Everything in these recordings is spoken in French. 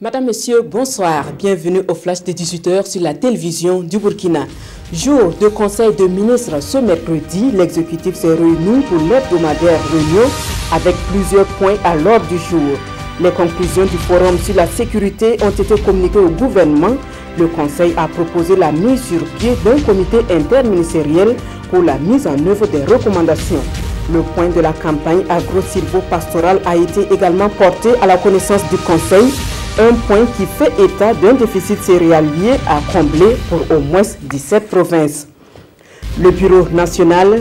Madame, Monsieur, bonsoir. Bienvenue au flash de 18h sur la télévision du Burkina. Jour de conseil de ministres ce mercredi, l'exécutif s'est réuni pour l'hebdomadaire réunion avec plusieurs points à l'ordre du jour. Les conclusions du forum sur la sécurité ont été communiquées au gouvernement. Le conseil a proposé la mise sur pied d'un comité interministériel pour la mise en œuvre des recommandations. Le point de la campagne agro-silvo-pastorale a été également porté à la connaissance du conseil. Un point qui fait état d'un déficit céréalier à combler pour au moins 17 provinces. Le Bureau national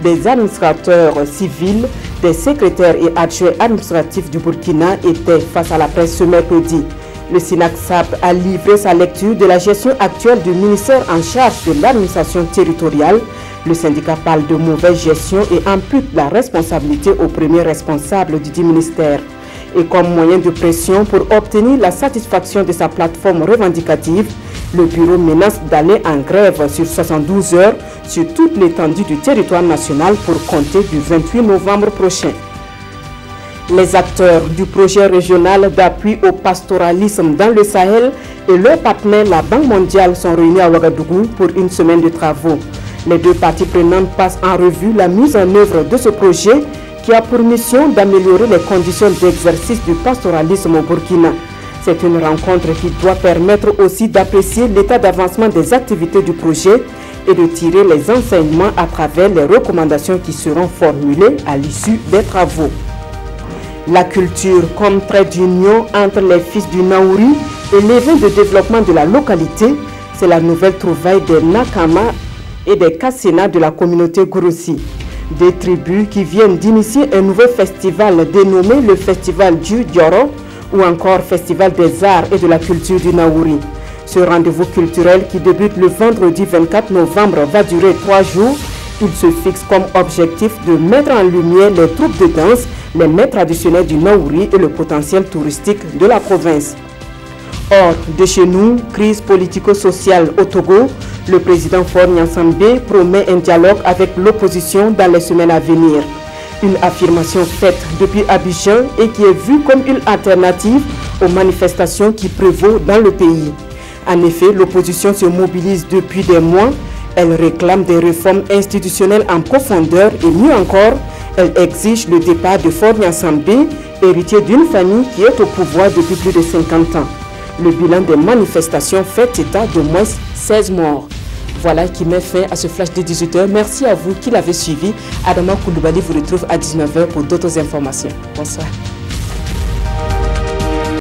des administrateurs civils, des secrétaires et adjoints administratifs du Burkina était face à la presse ce mercredi. Le SINAC-SAP a livré sa lecture de la gestion actuelle du ministère en charge de l'administration territoriale. Le syndicat parle de mauvaise gestion et impute la responsabilité au premier responsable du dit ministère. Et comme moyen de pression pour obtenir la satisfaction de sa plateforme revendicative, le bureau menace d'aller en grève sur 72 heures sur toute l'étendue du territoire national pour compter du 28 novembre prochain. Les acteurs du projet régional d'appui au pastoralisme dans le Sahel et leurs partenaires, la Banque mondiale, sont réunis à Ouagadougou pour une semaine de travaux. Les deux parties prenantes passent en revue la mise en œuvre de ce projet qui a pour mission d'améliorer les conditions d'exercice du pastoralisme au Burkina. C'est une rencontre qui doit permettre aussi d'apprécier l'état d'avancement des activités du projet et de tirer les enseignements à travers les recommandations qui seront formulées à l'issue des travaux. La culture comme trait d'union entre les fils du Naouri et l'événement de développement de la localité, c'est la nouvelle trouvaille des Nakama et des Kassena de la communauté Gourossi. Des tribus qui viennent d'initier un nouveau festival dénommé le Festival du Dioro ou encore Festival des Arts et de la Culture du Naouri. Ce rendez-vous culturel qui débute le vendredi 24 novembre va durer 3 jours. Il se fixe comme objectif de mettre en lumière les troupes de danse, les mets traditionnels du Naouri et le potentiel touristique de la province. Hors de chez nous, crise politico-sociale au Togo, le président Faure Gnassingbé promet un dialogue avec l'opposition dans les semaines à venir. Une affirmation faite depuis Abidjan et qui est vue comme une alternative aux manifestations qui prévaut dans le pays. En effet, l'opposition se mobilise depuis des mois. Elle réclame des réformes institutionnelles en profondeur et mieux encore, elle exige le départ de Faure Gnassingbé, héritier d'une famille qui est au pouvoir depuis plus de 50 ans. Le bilan des manifestations fait état de moins 16 morts. Voilà qui met fin à ce flash de 18h. Merci à vous qui l'avez suivi. Adama Koulibaly vous retrouve à 19h pour d'autres informations. Bonsoir.